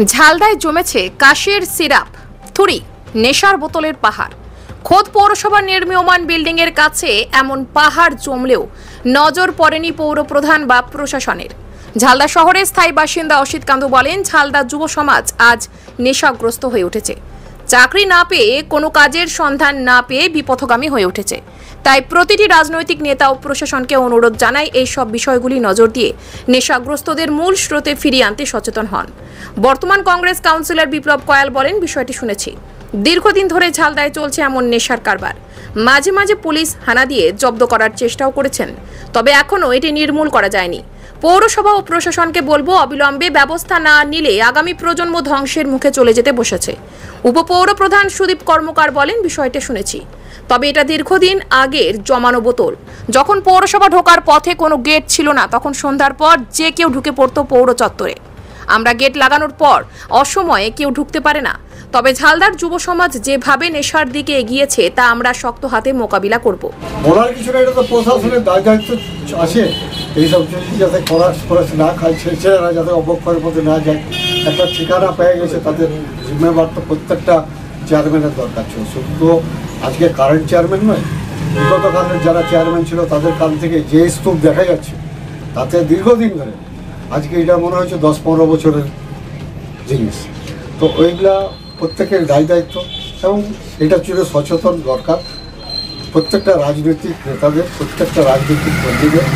ঝালদায় জমেছে কাশের সিরাপ, থুরি, নেশার বোতলের পাহাড়। খোদ পৌরসভার নির্মীয়মান বিল্ডিং এর কাছে এমন পাহাড় জমলেও নজর পড়েনি পৌরপ্রধান বা প্রশাসনের। ঝালদা শহরের স্থায়ী বাসিন্দা অসিত কান্দু বলেন, ঝালদা যুব সমাজ আজ নেশাগ্রস্ত হয়ে উঠেছে। চাকরি না পেয়ে, কোনো কাজের সন্ধান না পেয়ে বিপথগামী হয়ে উঠেছে। তাই প্রতিটি রাজনৈতিক নেতা ও প্রশাসনকে অনুরোধ জানায় এই সব বিষয়গুলি নজর দিয়ে নেশাগ্রস্তদের মূল স্রোতে ফিরিয়ে আনতে সচেতন হন। বর্তমান কংগ্রেস কাউন্সিলর বিপ্লব কয়াল বলেন, বিষয়টি শুনেছি, দীর্ঘদিন ধরে ঝালদায় চলছে এমন নেশার কারবার। মাঝে মাঝে পুলিশ হানা দিয়ে জব্দ করার চেষ্টাও করেছেন, তবে এখনও এটি নির্মূল করা যায়নি। পৌরসভা ও প্রশাসনকে বলবো, অবিলম্বে ব্যবস্থা না নিলে আগামী প্রজন্ম ধ্বংসের মুখে চলে যেতে বসেছে। উপপৌরপ্রধান সুদীপ কর্মকার বলেন, বিষয়টি শুনেছি, তবে এটা দীর্ঘদিন আগের জমানো বোতল। যখন পৌরসভা ঢোকার পথে কোনো গেট ছিল না, তখন সন্ধ্যার পর যে কেউ ঢুকে পড়তো পৌর চত্বরে। আমরা গেট লাগানোর পর অসময়ে কেউ ঢুকতে পারে না। তবে ঝালদার যুব সমাজ যেভাবে নেশার দিকে এগিয়েছে, তা আমরা শক্ত হাতে মোকাবিলা করব। বলার কিছু না, এটা তো প্রশাসনের দায়িত্ব আছে এইসব জিনিস যাতে খরচ না খায়, ছেলেরা যাতে অবক্ষয়ের মধ্যে না যায়। একটা ঠিকানা পেয়ে গেছে, তাদের জিম্মেবার তো প্রত্যেকটা চেয়ারম্যানের দরকার ছিল। শুধু আজকে কারেন্ট চেয়ারম্যান নয়, বিগতকালের যারা চেয়ারম্যান ছিল তাদের কাল থেকে যে স্তূপ দেখা যাচ্ছে, তাতে দীর্ঘদিন ধরে আজকে এটা মনে হচ্ছে 10-15 বছরের জিনিস। তো ওইগুলা প্রত্যেকের দায়িত্ব, এবং এটা ছিল সচেতন দরকার প্রত্যেকটা রাজনৈতিক নেতাদের, প্রত্যেকটা রাজনৈতিক কর্মীদের।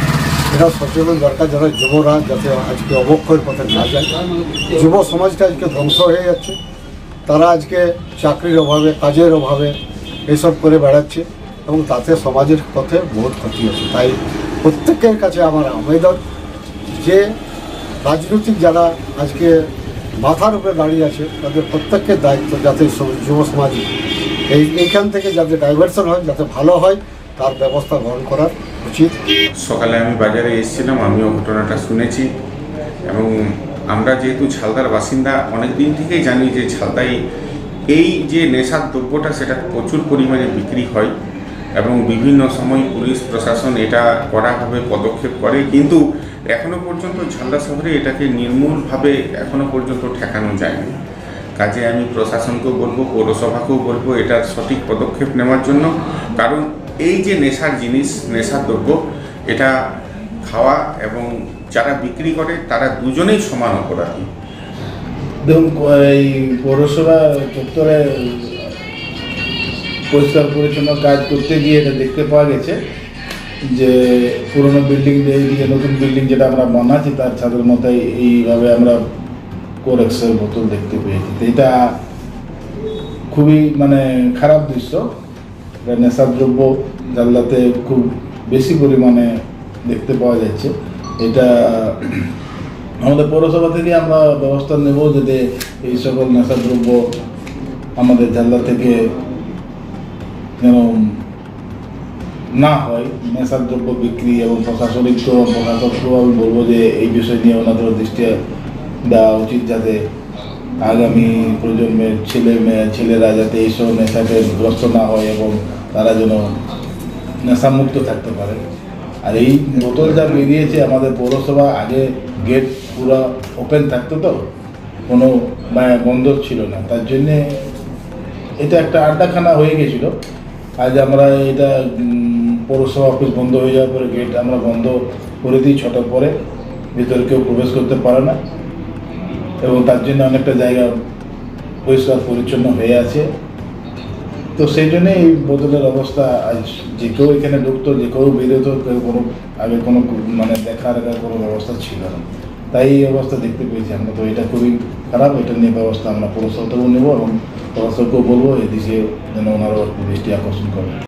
এটা সচেতন দরকার, যারা যুবরা যাতে আজকে অবক্ষয়ের পথে না যায়। যুব সমাজটা আজকে ধ্বংস হয়ে যাচ্ছে, তারা আজকে চাকরির অভাবে, কাজের অভাবে এসব করে বেড়াচ্ছে, এবং তাতে সমাজের পথে বহুত ক্ষতি হচ্ছে। তাই প্রত্যেকের কাছে আমার আবেদন যে রাজনৈতিক যারা আজকে মাথার উপরে দাঁড়িয়ে আছে, তাদের প্রত্যেকের দায়িত্ব যাতে যুব সমাজ এইখান থেকে যাতে ডাইভার্সন হয়, যাতে ভালো হয়, তার ব্যবস্থা গ্রহণ করার উচিত। সকালে আমি বাজারে এসেছিলাম, আমিও ঘটনাটা শুনেছি, এবং আমরা যেহেতু ঝালদার বাসিন্দা, অনেক দিন থেকেই জানি যে ঝালদায় এই যে নেশার দ্রব্যটা সেটা প্রচুর পরিমাণে বিক্রি হয়, এবং বিভিন্ন সময় পুলিশ প্রশাসন এটা কড়াভাবে পদক্ষেপ করে, কিন্তু এখনও পর্যন্ত ঝালদা শহরে এটাকে নির্মূলভাবে এখনও পর্যন্ত ঠেকানো যায়নি। কাজে আমি প্রশাসনকেও বলবো, পৌরসভাকেও বলবো এটার সঠিক পদক্ষেপ নেওয়ার জন্য। কারণ এই যে নেশার জিনিস, নেশার দ্রব্য, এটা খাওয়া এবং যারা বিক্রি করে তারা দুজনেই সমান অপরাধী। দেখুন, এই পৌরসভা চত্বরে পরিষ্কার পরিচ্ছন্ন কাজ করতে গিয়ে এটা দেখতে পাওয়া গেছে যে পুরোনো বিল্ডিং দিয়ে নতুন বিল্ডিং যেটা আমরা বানাচ্ছি, তার ছাদের মধ্যে এইভাবে আমরা কোরেক্সের বোতল দেখতে পেয়েছি। তো এটা খুবই খারাপ দৃশ্য। নেশার দ্রব্য ঝালদাতে খুব বেশি পরিমাণে দেখতে পাওয়া যাচ্ছে। এটা আমাদের পৌরসভা থেকে আমরা ব্যবস্থা নেব যাতে এই সকল নেশার দ্রব্য আমাদের ঝালদা থেকে যেন না হয়, নেশার দ্রব্য বিক্রি। এবং প্রশাসনকেও আমি বলবো যে এই বিষয় নিয়ে ওনাদের দৃষ্টি দেওয়া উচিত, যাতে আগামী প্রজন্মের ছেলেরা যাতে এইসব নেশাতে গ্রস্ত না হয় এবং তারা যেন নেশামুক্ত থাকতে পারে। আর এই বোতল যা বেরিয়েছে, আমাদের পৌরসভা আগে গেট পুরো ওপেন থাকতো, তো কোনো বন্ধ ছিল না, তার জন্যে এটা একটা আড্ডাখানা হয়ে গেছিল। আজ আমরা এটা পৌরসভা অফিস বন্ধ হয়ে যাওয়ার পরে গেট আমরা বন্ধ করে দিই 6টার পরে, ভিতরে কেউ প্রবেশ করতে পারে না, এবং তার জন্য অনেকটা জায়গা পরিষ্কার পরিচ্ছন্ন হয়ে আছে। তো সেই জন্যে এই বোতলের অবস্থা, আজ যে কেউ এখানে ঢুকতো, যে কেউ বেরোতো, কেউ কোনো আগে কোনো দেখার কোনো ব্যবস্থা ছিল না, তাই এই অবস্থা দেখতে পেয়েছি আমরা। তো এটা খুবই খারাপ, এটা নিয়ে ব্যবস্থা আমরা পৌরসভাতেও নেব এবং পৌরসভাকেও বলবো এদিকে যেন ওনারা দৃষ্টি আকর্ষণ করে।